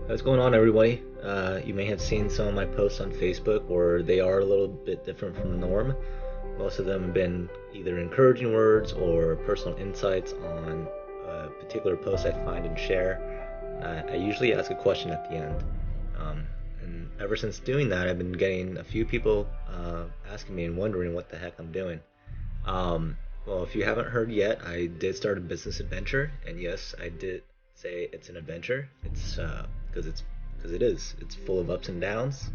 What's going on, everybody? You may have seen some of my posts on Facebook, or they are a little bit different from the norm. Most of them have been either encouraging words or personal insights on a particular post I find and share. I usually ask a question at the end. Um, and ever since doing that, I've been getting a few people asking me and wondering what the heck I'm doing. Um, well, if you haven't heard yet, I did start a business adventure, and yes, I did say it's an adventure. It's because it is. It's full of ups and downs.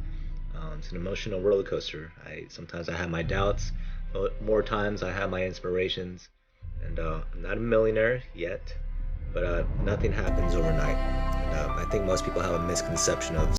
It's an emotional roller coaster. I have my doubts, but more times I have my inspirations. And I'm not a millionaire yet, but nothing happens overnight. And I think most people have a misconception of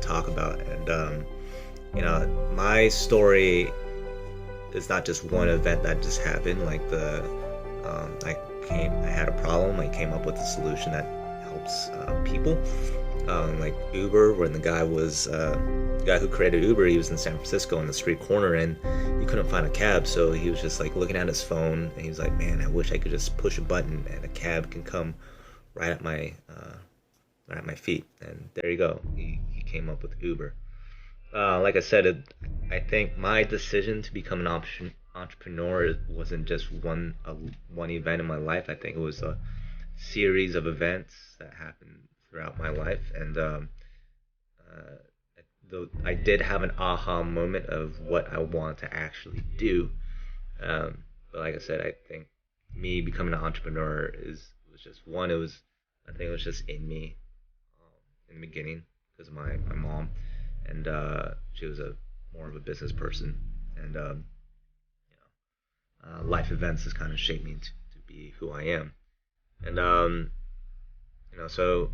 talk about. And my story is not just one event that just happened. I had a problem. I came up with a solution that helps people. Like Uber, when the guy who created Uber, he was in San Francisco on the street corner, and he couldn't find a cab, so he was just like looking at his phone, and he was like, "Man, I wish I could just push a button and a cab can come right at my right at my feet." And there you go. He came up with Uber. Like I said, I think my decision to become an entrepreneur wasn't just one event in my life. I think it was a series of events that happened throughout my life, and uh, though I did have an aha moment of what I want to actually do. But like I said, I think me becoming an entrepreneur is was just one. It was I think it was just in me in the beginning because of my mom, and she was a more of a business person, and life events has kind of shaped me to be who I am. And so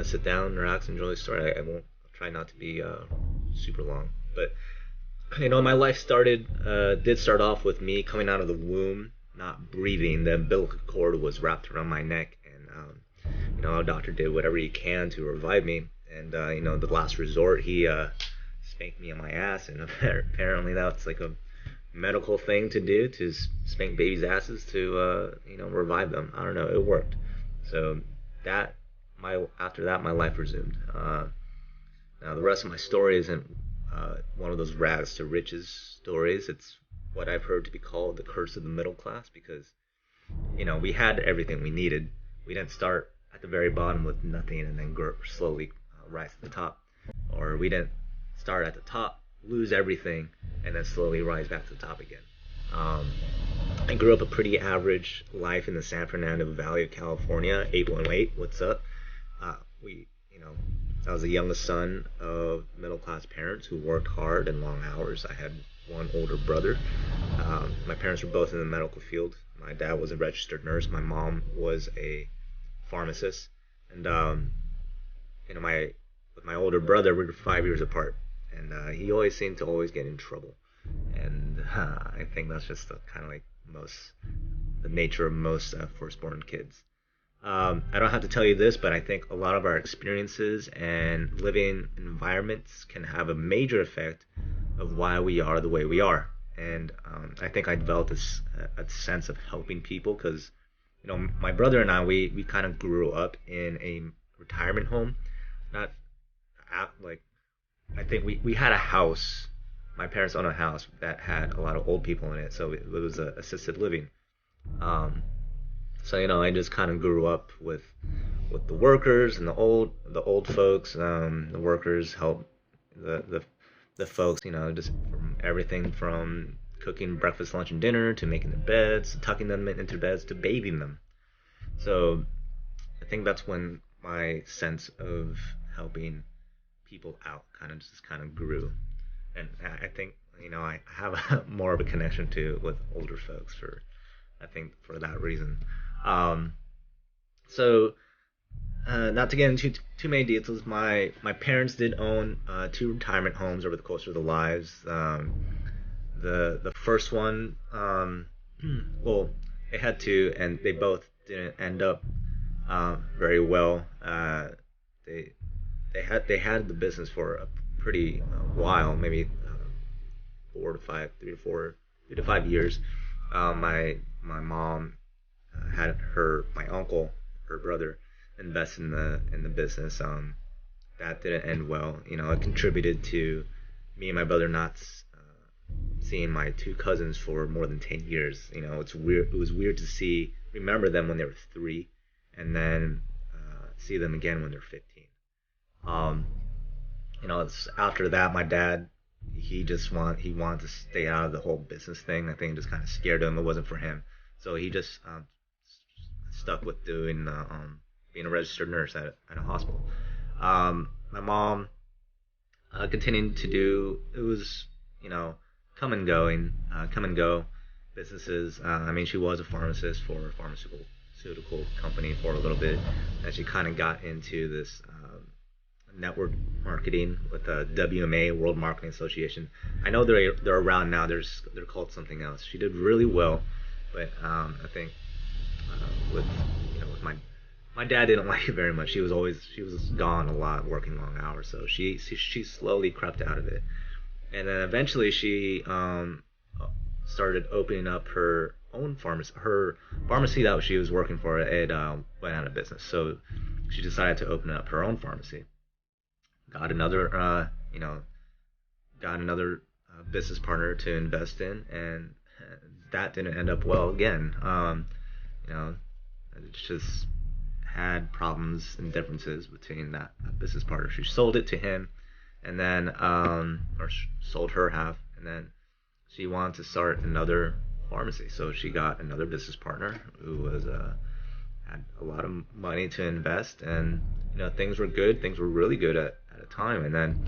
sit down, relax, enjoy the story. I won't I'll try not to be super long, but my life did start off with me coming out of the womb, not breathing. The umbilical cord was wrapped around my neck, and our doctor did whatever he can to revive me. And the last resort, he spanked me on my ass, and apparently that's like a medical thing to do to spank babies' asses to revive them. I don't know, it worked. So that my after that, my life resumed. Now the rest of my story isn't one of those rags to riches stories. It's what I've heard to be called the curse of the middle class because we had everything we needed. We didn't start at the very bottom with nothing and then slowly rise to the top, or we didn't start at the top, lose everything, and then slowly rise back to the top again. Um, I grew up a pretty average life in the San Fernando Valley of California. 818, what's up? We, I was the youngest son of middle class parents who worked hard and long hours. I had one older brother. My parents were both in the medical field. My dad was a registered nurse. My mom was a pharmacist. And my with my older brother, we were 5 years apart, and he always seemed to always get in trouble. And I think that's just kind of like most the nature of most firstborn kids. I don't have to tell you this, but I think a lot of our experiences and living environments can have a major effect of why we are the way we are. And I think I developed a sense of helping people because, my brother and we kind of grew up in a retirement home. Not like, I think we had a house. My parents owned a house that had a lot of old people in it, so it was a assisted living. Um, so I just kind of grew up with the workers and the old folks. The workers help the folks. Just from everything from cooking breakfast, lunch, and dinner to making their beds, to tucking them into beds, to bathing them. So I think that's when my sense of helping people out kind of grew, and I think I have more of a connection to with older folks for I think for that reason. Um, so not to get into too many details, my parents did own two retirement homes over the course of their lives. The first one, well, they had two, and they both didn't end up very well. They they had the business for a pretty while, maybe 3 to 5 years. My mom had my uncle, her brother, invest in the business. That didn't end well. It contributed to me and my brother not seeing my two cousins for more than 10 years. It's weird. It was weird to remember them when they were 3, and then see them again when they're 15. Um, it's after that my dad he wanted to stay out of the whole business thing. I think it just kind of scared him. It wasn't for him, so he just stuck with doing being a registered nurse at a hospital. My mom continued to do it was come and go businesses. I mean, she was a pharmacist for a pharmaceutical company for a little bit, and she kind of got into this network marketing with the WMA, World Marketing Association. I know they're around now. They're called something else. She did really well, but I think with with my dad didn't like it very much. She was gone a lot, working long hours, so she slowly crept out of it, and then eventually she started opening up her own pharmacy. Her pharmacy that she was working for, it went out of business, so she decided to open up her own pharmacy. Got another got another business partner to invest in, and that didn't end up well again. You know, it's just had problems and differences between that business partner. She sold it to him, and then sold her half, and then she wanted to start another pharmacy. So she got another business partner who was had a lot of money to invest, and things were good. Things were really good at a time, and then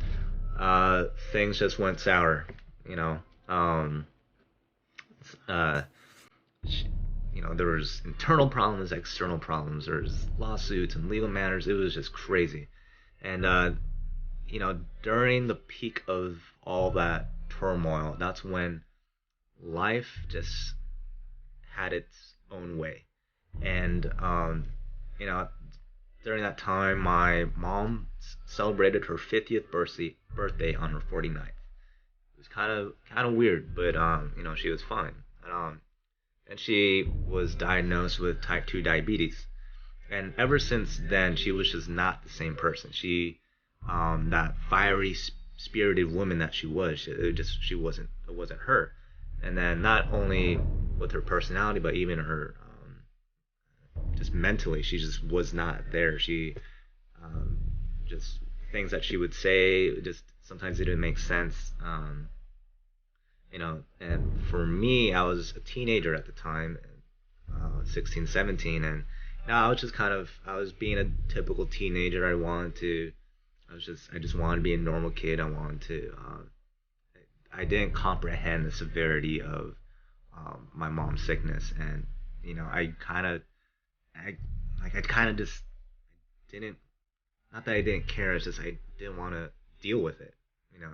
things just went sour. You know, um, uh, there was internal problems, external problems. There's lawsuits and legal matters. It was just crazy. And during the peak of all that turmoil, that's when life just had its own way. And you know, during that time, my mom celebrated her 50th birthday on her 49th. It was kind of weird, but she was fine. And she was diagnosed with type 2 diabetes. And ever since then, she was just not the same person. That fiery, spirited woman that she was, it wasn't her. And then not only with her personality, but even her, just mentally, she just was not there. She, um, just things that she would say, just sometimes it didn't make sense. And for me, I was a teenager at the time, 16, 17, and I was just I was being a typical teenager. I just wanted to be a normal kid. I didn't comprehend the severity of my mom's sickness, and I I kind of just didn't. Not that I didn't care. It's just I didn't want to deal with it. You know,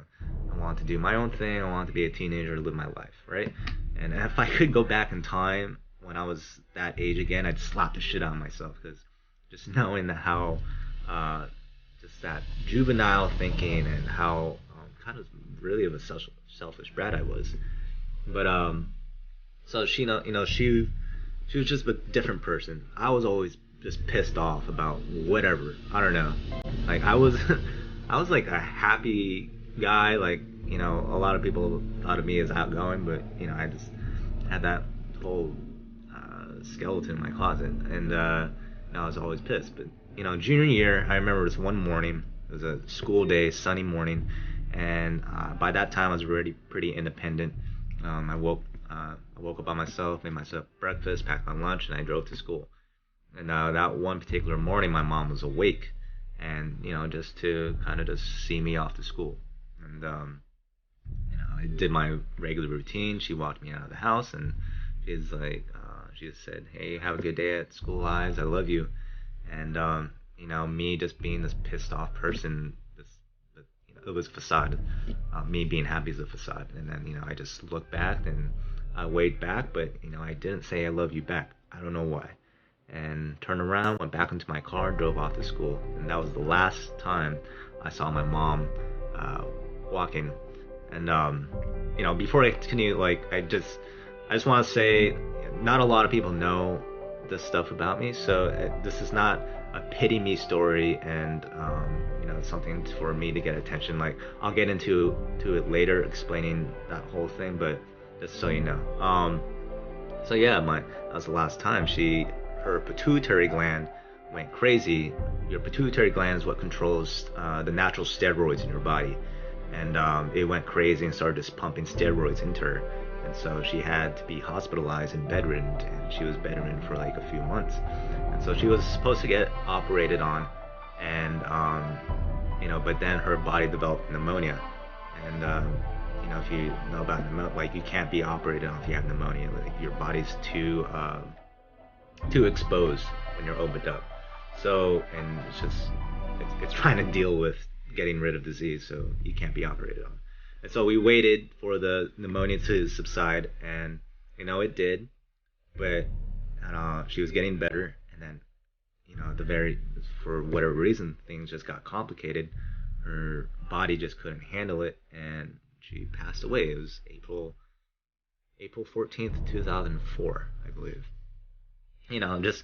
I wanted to do my own thing. I wanted to be a teenager, live my life, right? And if I could go back in time when I was that age again, I'd slap the shit out of myself because just knowing how uh, just that juvenile thinking and how kind of really of a selfish brat I was. But so she she was just a different person. I was always just pissed off about whatever. I don't know. Like I was I was like a happy guy. Like a lot of people thought of me as outgoing, but I just had that whole skeleton in my closet, and I was always pissed. But junior year, I remember this one morning. It was a school day, sunny morning, and by that time I was already pretty independent. I woke up by myself, made myself breakfast, packed my lunch, and I drove to school. And that one particular morning, my mom was awake, and just to kind of just see me off to school. And I did my regular routine. She walked me out of the house, and she's like, she just said, "Hey, have a good day at school, Eyes. I love you." And me just being this pissed off person, it was facade. Me being happy is a facade. And then I just looked back and I weighed back, but I didn't say I love you back. I don't know why. And turned around, went back into my car, drove off to school, and that was the last time I saw my mom walking. And before I continue, like I just want to say, not a lot of people know this stuff about me, so this is not a pity me story, and something for me to get attention. Like I'll get into it later, explaining that whole thing, but just so you know. So yeah, that was the last time her pituitary gland went crazy. Your pituitary gland is what controls the natural steroids in your body, and it went crazy and started just pumping steroids into her. And so she had to be hospitalized and bedridden, and she was bedridden for like a few months. And so she was supposed to get operated on, and but then her body developed pneumonia. And if you know about pneumonia, like you can't be operated on if you have pneumonia. Like your body's too exposed when you're opened up. So, and it's trying to deal with getting rid of disease, so you can't be operated on. And so we waited for the pneumonia to subside, and it did, but she was getting better, and then for whatever reason things just got complicated. Her body just couldn't handle it, and she passed away. It was April 14th, 2004, I believe. Just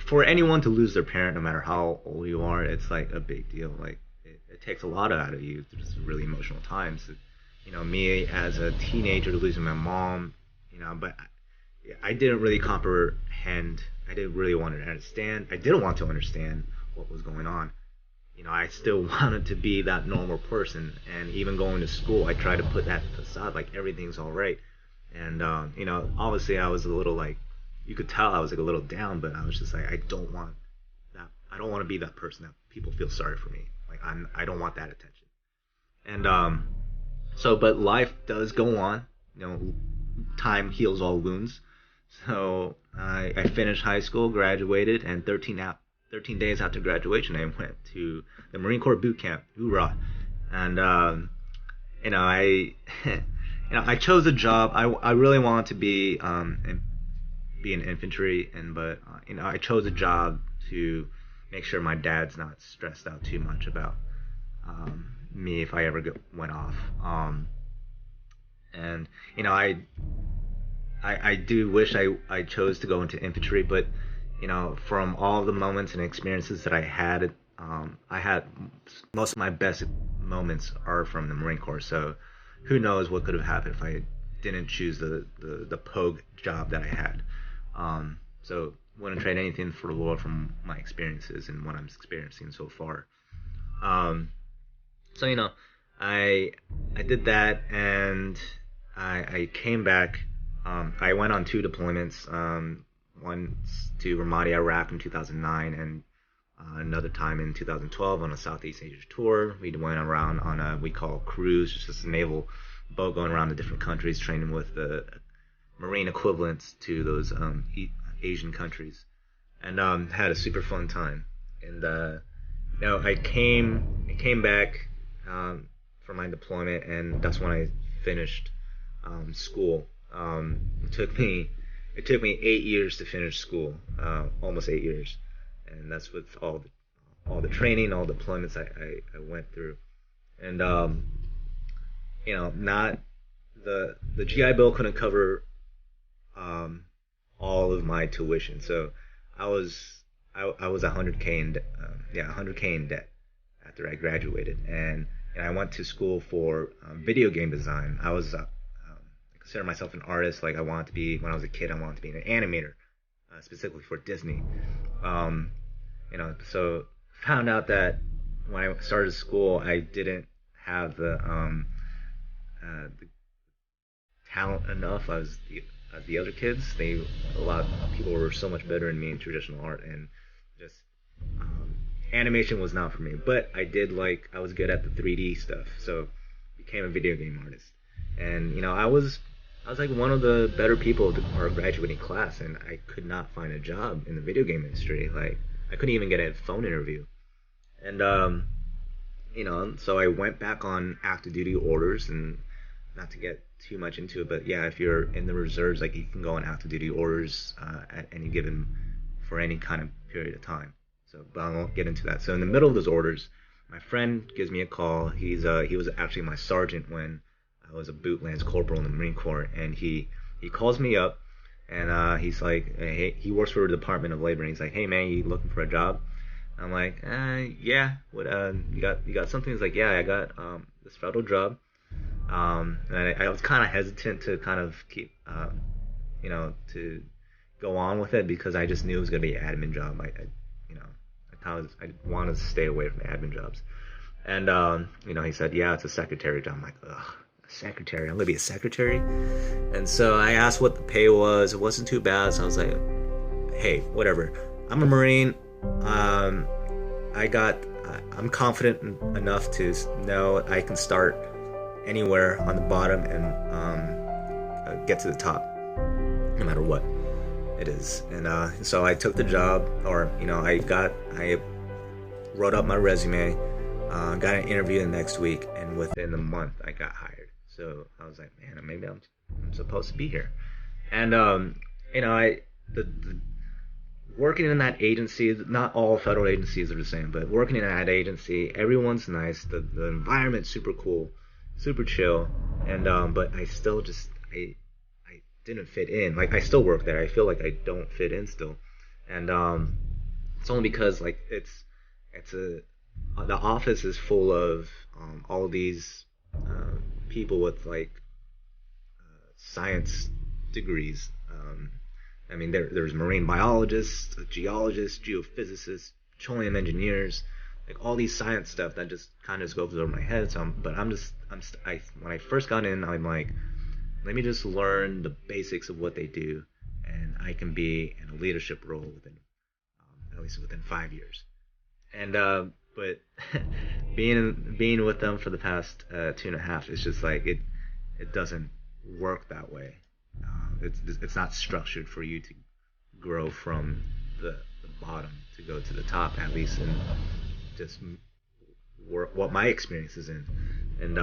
for anyone to lose their parent, no matter how old you are, it's like a big deal. Like it takes a lot out of you. It's really emotional times. Me as a teenager losing my mom, but I didn't really comprehend. I didn't really want to understand. I didn't want to understand what was going on. I still wanted to be that normal person, and even going to school, I tried to put that facade like everything's all right. And obviously I was a little like, you could tell I was like a little down, but I was just like, I don't want that. I don't want to be that person that people feel sorry for me. Like I don't want that attention. And but life does go on. Time heals all wounds. So I finished high school, graduated, and 13 days after graduation, I went to the Marine Corps boot camp. Hoorah! And I I chose a job. I really wanted to be in infantry, but I chose a job to make sure my dad's not stressed out too much about me if I ever went off. And I do wish I chose to go into infantry, but from all the moments and experiences that I had most of my best moments are from the Marine Corps. So who knows what could have happened if I didn't choose the pogue job that I had. So wouldn't trade anything for the world from my experiences and what I'm experiencing so far. So I did that, and I came back. I went on 2 deployments. Once to Ramadi, Iraq in 2009, and another time in 2012 on a Southeast Asia tour. We went around on a we call cruise, just a naval boat going around the different countries, training with the marine equivalents to those Asian countries, and had a super fun time. And I came back from my deployment, and that's when I finished school. It took me 8 years to finish school, almost 8 years. and that's with all the training, all the deployments I went through, and not the GI Bill couldn't cover um, all of my tuition, so I was I was 100K in yeah 100K in debt after I graduated, and I went to school for video game design. I consider myself an artist. Like I wanted to be when I was a kid. I wanted to be an animator, specifically for Disney. Um, so found out that when I started school, I didn't have the talent enough as the other kids. A lot of people were so much better than me in traditional art, and just animation was not for me. But I was good at the 3D stuff, so became a video game artist. And I was like one of the better people to our graduating class, and I could not find a job in the video game industry. Like I couldn't even get a phone interview. And so I went back on active duty orders, and not to get too much into it, but yeah, if you're in the reserves, like you can go on active duty orders at any given for any kind of period of time. So, but I won't get into that. So in the middle of those orders, my friend gives me a call. He was actually my sergeant when I was a boot lance corporal in the Marine Corps, and he calls me up, and he's like, hey, he works for the Department of Labor, and he's like, hey man, you looking for a job? I'm like, yeah. What you got something? He's like, yeah, I got this federal job. And I was kind of hesitant to kind of keep, to go on with it because I just knew it was gonna be an admin job. I wanted to stay away from admin jobs. And he said, yeah, it's a secretary job. I'm like, ugh, a secretary. I'm gonna be a secretary. And so I asked what the pay was. It wasn't too bad. So I was like, hey, whatever. I'm a Marine. Um, I'm confident enough to know I can start anywhere on the bottom and get to the top, no matter what it is. And so I took the job, or I wrote up my resume, got an interview the next week, and within a month I got hired. So I was like, man, maybe I'm supposed to be here. And I the working in that agency, not all federal agencies are the same, but working in that agency, everyone's nice. The environment's super cool, super chill, and but I still I didn't fit in. Like I still work there. I feel like I don't fit in still, and it's only because like it's a the office is full of all these people with like science degrees. I mean, there's marine biologists, geologists, geophysicists, petroleum engineers, like all these science stuff that just kind of goes over my head. So, but when I first got in, I'm like, let me just learn the basics of what they do, and I can be in a leadership role within, at least within 5 years. And but being with them for the past 2.5, it's just like it doesn't work that way. It's not structured for you to grow from the bottom to go to the top, at least in just what my experience is in. And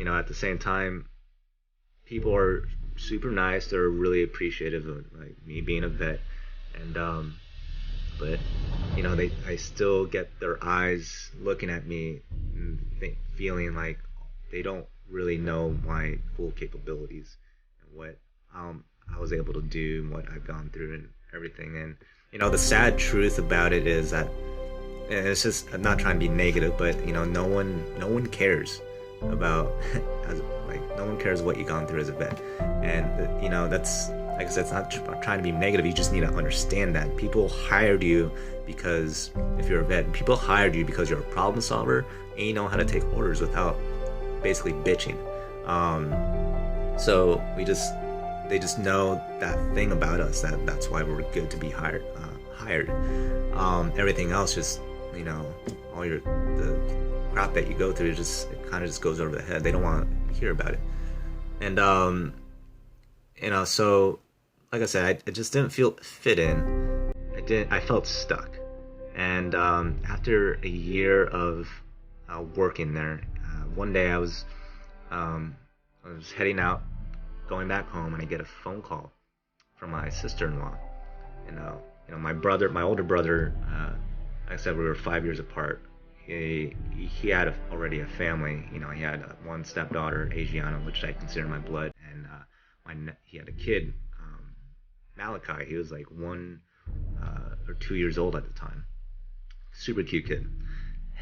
at the same time, people are super nice. They're really appreciative of like me being a vet, and but I still get their eyes looking at me and feeling like they don't really know my full capabilities and what I was able to do and what I've gone through and everything. And the sad truth about it is that, and it's just, I'm not trying to be negative, but no one cares about as like no one cares what you've gone through as a vet. And that's, like I said, it's not trying to be negative. You just need to understand that people hired you because if you're a vet, people hired you because you're a problem solver and you know how to take orders without basically bitching. So they just know that thing about us, that's why we're good to be hired. Everything else, just all the crap that you go through, it kind of just goes over the head. They don't want to hear about it. And so like I said, I just didn't feel fit in. I felt stuck. And after a year of working there, one day I was heading out, going back home, and I get a phone call from my sister-in-law. My older brother, like I said, we were 5 years apart. He had already a family. He had one stepdaughter, Adriana, which I consider my blood, and he had a kid, Malachi. He was like 1 or 2 years old at the time. Super cute kid.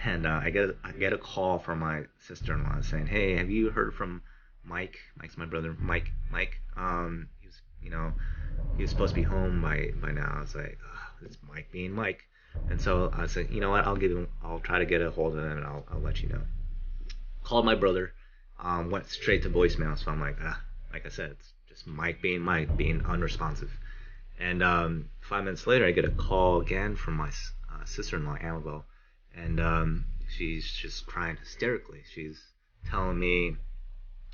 And I get a call from my sister-in-law saying, "Hey, have you heard from Mike? Mike's my brother. Mike. He was supposed to be home by now." I was like, oh, "It's Mike being Mike." And so I said, "You know what? I'll try to get a hold of him, and I'll let you know." Called my brother. Went straight to voicemail. So I'm like, like I said, it's just Mike being unresponsive. And 5 minutes later, I get a call again from my sister-in-law, Annabelle, and she's just crying hysterically. She's telling me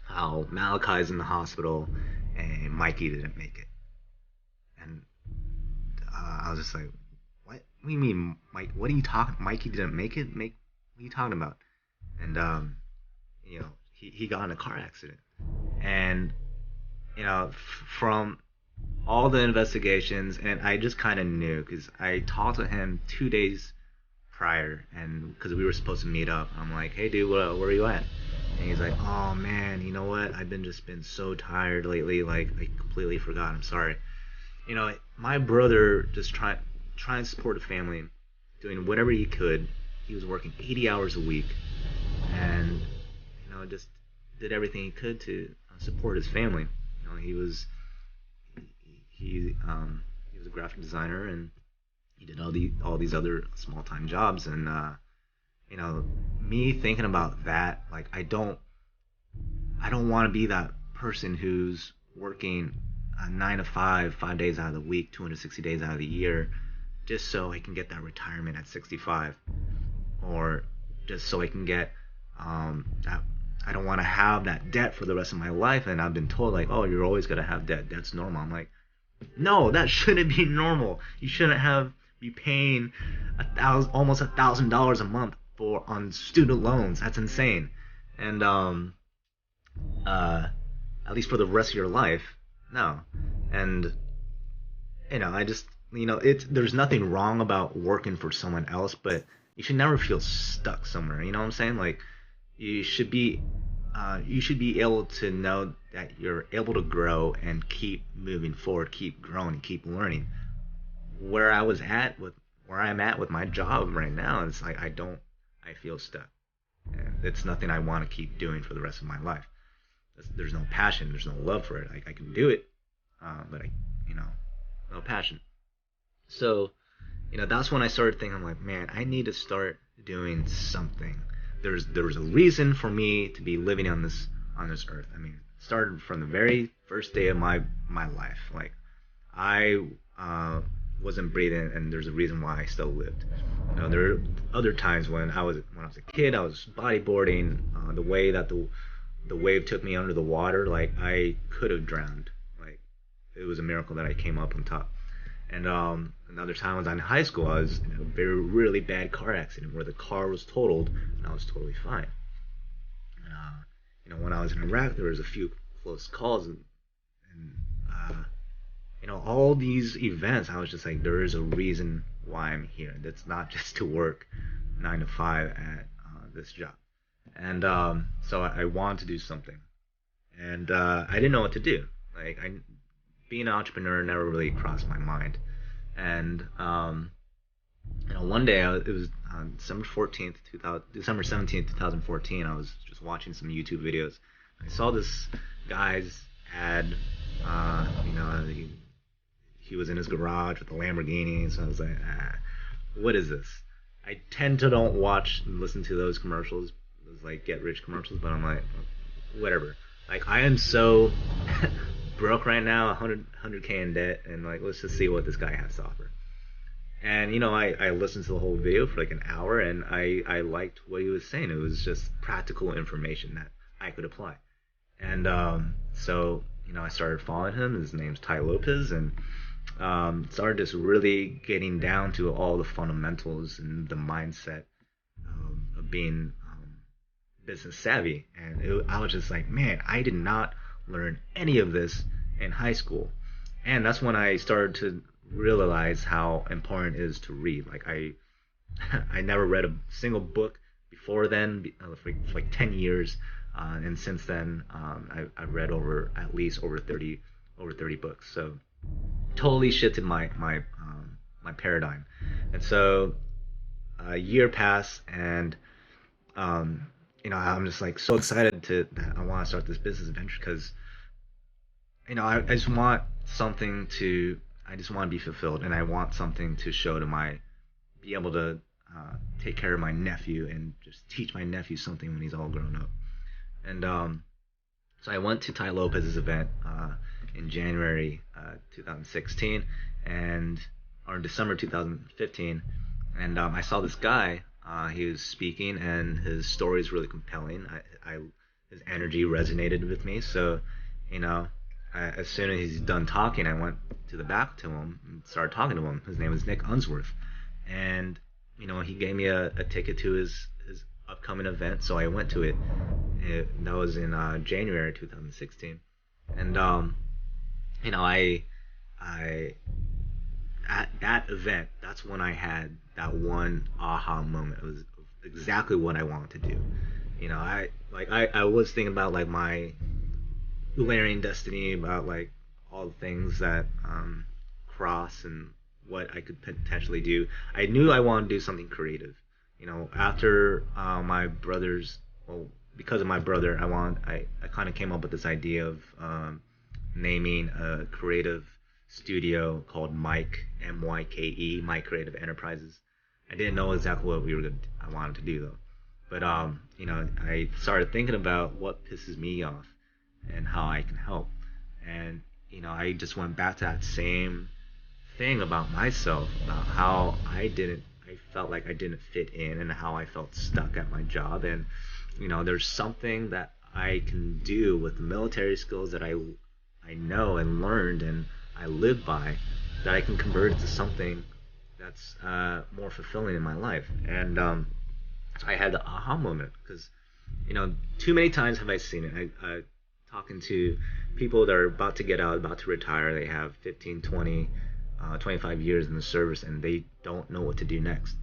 how Malachi's in the hospital and Mikey didn't make it. And I was just like, "What? What do you mean, Mike? What are you talking? Mikey didn't make it? What are you talking about?" And he got in a car accident, and from all the investigations, and I just kind of knew because I talked to him 2 days prior, and because we were supposed to meet up, I'm like, "Hey, dude, where are you at?" And he's like, "Oh man, you know what? I've been so tired lately. Like I completely forgot. I'm sorry." My brother just trying to support a family, doing whatever he could. He was working 80 hours a week, and just did everything he could to support his family. He was he was a graphic designer, and he did all these other small time jobs. And me thinking about that, like I don't want to be that person who's working 9 to 5, 5 days out of the week, 260 days out of the year, just so I can get that retirement at 65, or just so I can get that. I don't want to have that debt for the rest of my life. And I've been told, like, "Oh, you're always gonna have debt. That's normal." I'm like, no, that shouldn't be normal. You shouldn't be paying almost $1,000 a month on student loans. That's insane. And uh, at least for the rest of your life, no. And I just there's nothing wrong about working for someone else, but you should never feel stuck somewhere. You know what I'm saying? Like you should be able to know that you're able to grow and keep moving forward, keep growing, and keep learning. Where I'm at with my job right now, it's like I feel stuck. And it's nothing I want to keep doing for the rest of my life. There's no passion, there's no love for it. I can do it, but no passion. So, that's when I started thinking, I'm like, man, I need to start doing something. There was a reason for me to be living on this earth. I mean, it started from the very first day of my life. Like, I wasn't breathing, and there's a reason why I still lived. There are other times when I was a kid, I was bodyboarding. The way that the wave took me under the water, like I could have drowned. Like it was a miracle that I came up on top. And another time I was in high school. I was in a very really bad car accident where the car was totaled and I was totally fine. And, when I was in Iraq, there was a few close calls, and all these events. I was just like, there is a reason why I'm here. That's not just to work 9 to 5 at this job. And so I wanted to do something, and I didn't know what to do. Like being an entrepreneur never really crossed my mind. And one day it was December 17th, 2014. I was just watching some YouTube videos. I saw this guy's ad. He was in his garage with a Lamborghini, so I was like, what is this? I tend to don't watch and listen to those commercials, those like get rich commercials, but I'm like, whatever. Like I am so broke right now, 100K in debt, and like let's just see what this guy has to offer. And I listened to the whole video for like an hour, and I liked what he was saying. It was just practical information that I could apply. And so I started following him. His name's Ty Lopez, and started just really getting down to all the fundamentals and the mindset of being business savvy. And I was just like, man, I did not learn any of this in high school. And that's when I started to realize how important it is to read. Like I I never read a single book before then, for like 10 years. And since then, I've read over at least over 30 books. So totally shifted my paradigm. And so a year passed, and um, I'm just like so excited that I want to start this business adventure because I just want something to I just want to be fulfilled, and I want something to show to my be able to take care of my nephew and just teach my nephew something when he's all grown up. And so I went to Ty Lopez's event in January 2016, and or in December 2015, and I saw this guy. He was speaking, and his story is really compelling. His energy resonated with me. So, you know, as soon as he's done talking, I went to the back to him and started talking to him. His name is Nick Unsworth, and he gave me a ticket to his upcoming event, so I went to it. That was in January 2016, and I at that event, that's when I had that one aha moment. It was exactly what I wanted to do. I was thinking about like my Ularian destiny, about like all the things that cross and what I could potentially do. I knew I wanted to do something creative. After my brother's, well, because of my brother, I kind of came up with this idea of naming a creative studio called Myke, Mike Creative Enterprises. I didn't know exactly what I wanted to do though. But I started thinking about what pisses me off and how I can help. And I just went back to that same thing about myself, about how I felt like I didn't fit in and how I felt stuck at my job. And there's something that I can do with the military skills that I know and learned and I live by, that I can convert it to something that's more fulfilling in my life. And so I had the aha moment because too many times have I seen it. Talking to people that are about to get out, about to retire. They have 15, 20, 25 years in the service, and they don't know what to do next.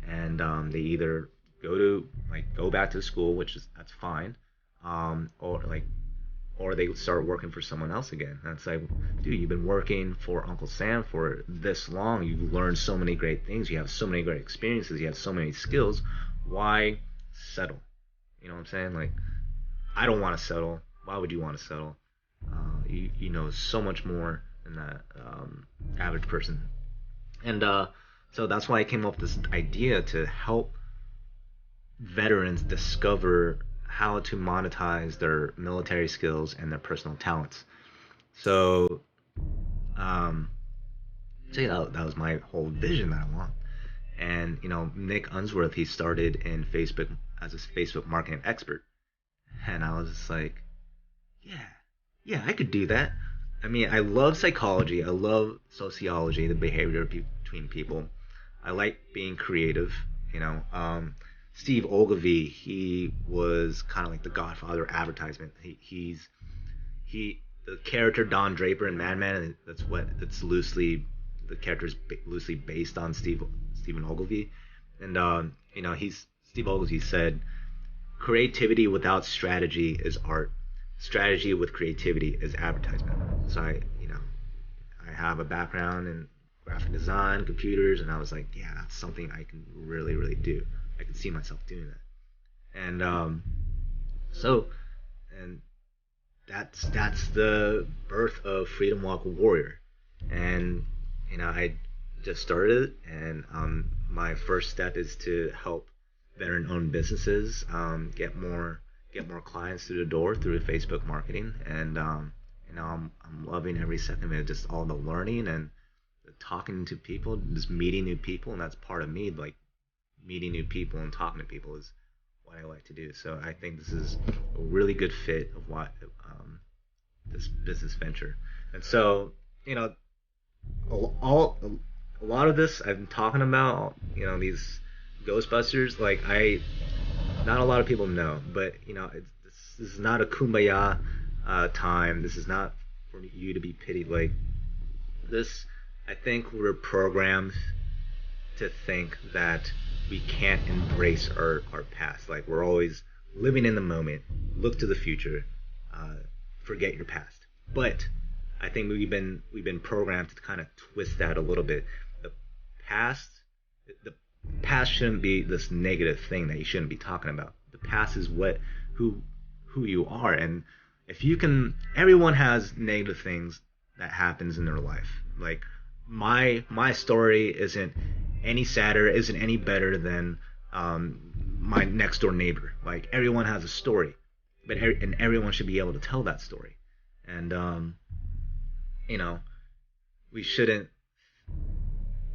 And they either go back to school, that's fine, or they start working for someone else again. That's like, dude, you've been working for Uncle Sam for this long. You've learned so many great things. You have so many great experiences. You have so many skills. Why settle? You know what I'm saying? Like, I don't want to settle. Why would you want to settle? You know so much more than that average person. And so that's why I came up with this idea to help veterans discover how to monetize their military skills and their personal talents. So, um, that was my whole vision that I want. And Nick Unsworth, he started in Facebook as a Facebook marketing expert, and I was just like, yeah, yeah, I could do that. I mean, I love psychology. I love sociology, the behavior between people. I like being creative. Steve Ogilvy, he was kind of like the godfather of advertisement. He the character Don Draper in Mad Men. That's loosely the character is loosely based on Stephen Ogilvy, and Steve Ogilvy said, creativity without strategy is art. Strategy with creativity is advertisement. So I have a background in graphic design, computers, and I was like, yeah, that's something I can really, really do. I can see myself doing that. And so, and that's the birth of Freedom Walk Warrior. And I just started it, and my first step is to help veteran-owned businesses get more clients through the door through Facebook marketing. And I'm loving every second of it, just all the learning and the talking to people, just meeting new people, and that's part of me. Like, meeting new people and talking to people is what I like to do. So I think this is a really good fit of what this business venture. And so all a lot of this I've been talking about, these Ghostbusters, like not a lot of people know, but this is not a kumbaya time. This is not for you to be pitied. Like this, I think we're programmed to think that we can't embrace our past. Like we're always living in the moment, look to the future, uh, forget your past. But I think we've been programmed to kind of twist that a little bit. The past the past shouldn't be this negative thing that you shouldn't be talking about. The past is who who you are, and if you can, everyone has negative things that happens in their life. Like my story isn't any sadder, isn't any better than my next door neighbor. Like everyone has a story, and everyone should be able to tell that story. And you know, we shouldn't.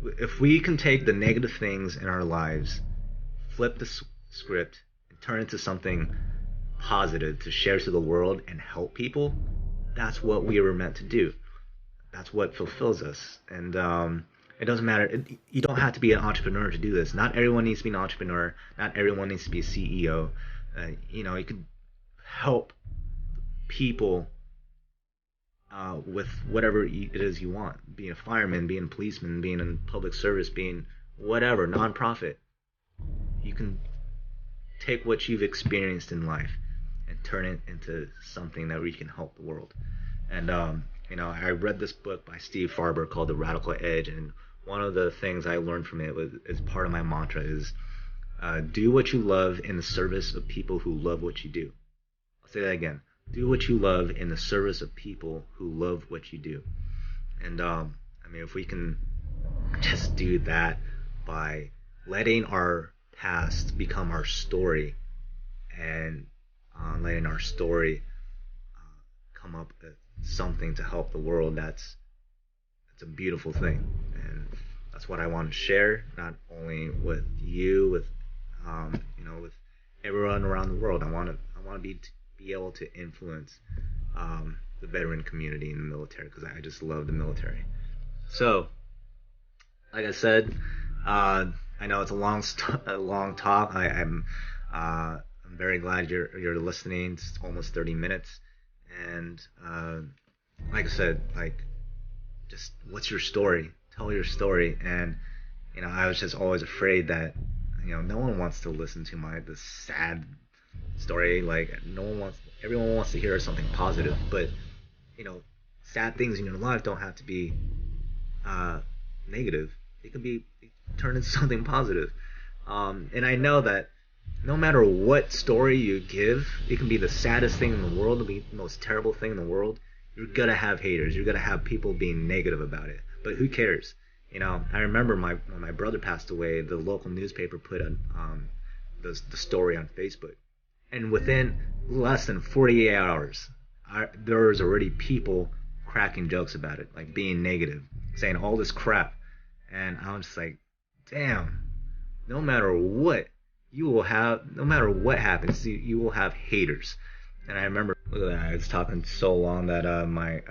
If we can take the negative things in our lives, flip the script, and turn it into something positive to share to the world and help people, that's what we were meant to do. That's what fulfills us. And it doesn't matter. You don't have to be an entrepreneur to do this. Not everyone needs to be an entrepreneur. Not everyone needs to be a CEO. You could help people with whatever it is you want. Being a fireman, being a policeman, being in public service, being whatever, nonprofit. You can take what you've experienced in life and turn it into something that we can help the world. And I read this book by Steve Farber called The Radical Edge, and one of the things I learned from it was is part of my mantra is do what you love in the service of people who love what you do. I'll say that again. Do what you love in the service of people who love what you do. And if we can just do that by letting our past become our story and letting our story come up with something to help the world, that's a beautiful thing. And that's what I want to share, not only with you, with everyone around the world. I want to be able to influence the veteran community in the military because I just love the military. So, like I said, I know it's a long talk. I'm very glad you're listening. It's almost 30 minutes, and like I said, like just what's your story? Tell your story. And I was just always afraid that no one wants to listen to this sad story. Like no one wants, everyone wants to hear something positive, but sad things in your life don't have to be negative. It can be turned into something positive. And I know that no matter what story you give, it can be the saddest thing in the world, it'll be the most terrible thing in the world. You're gonna have haters. You're gonna have people being negative about it. But who cares? I remember when my brother passed away, the local newspaper put the story on Facebook, and within less than 48 hours, there was already people cracking jokes about it, like being negative, saying all this crap, and I was just like, damn. No matter what, no matter what happens, you will have haters. And I remember, look at that, I was talking so long that I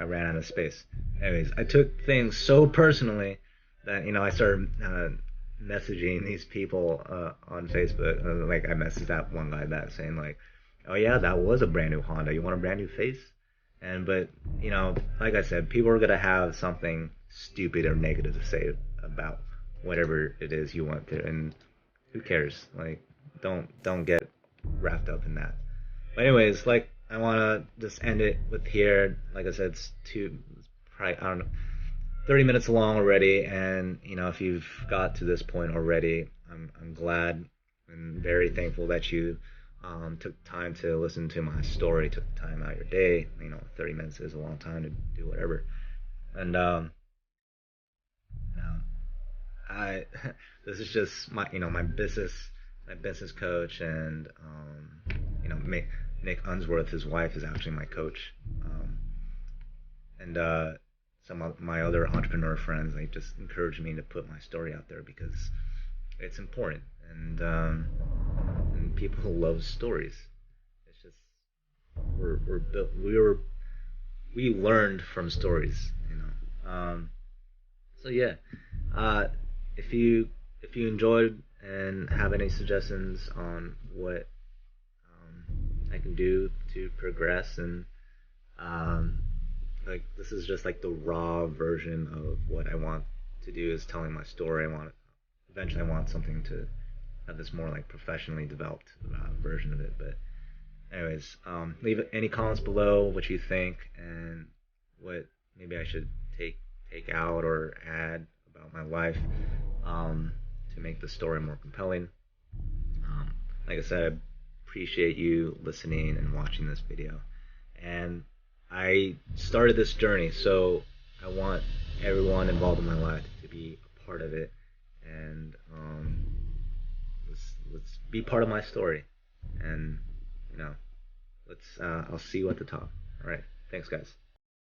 ran out of space. Anyways, I took things so personally that I started messaging these people on Facebook. Like I messaged that one guy back saying like, "Oh yeah, that was a brand new Honda. You want a brand new face?" But like I said, people are gonna have something stupid or negative to say about whatever it is you want to, and who cares? Like, don't get wrapped up in that. But anyways, like I want to just end it with here. Like I said, it's probably, I don't know, 30 minutes long already. And if you've got to this point already, I'm glad and very thankful that you took time to listen to my story, took time out of your day. 30 minutes is a long time to do whatever. And you know, I this is just my business coach, and Nick Unsworth, his wife, is actually my coach, and some of my other entrepreneur friends, they just encouraged me to put my story out there because it's important, and people who love stories. It's just we're built we learned from stories. So yeah, uh, if you enjoyed and have any suggestions on what I can do to progress, and um, like this is just like the raw version of what I want to do is telling my story. Eventually I want something to have this more like professionally developed version of it. But anyways, leave any comments below what you think and what maybe I should take out or add about my life um, to make the story more compelling. Um, like I said, I appreciate you listening and watching this video. And I started this journey, so I want everyone involved in my life to be a part of it, and let's be part of my story, and you know, let's I'll see you at the top. All right, thanks, guys.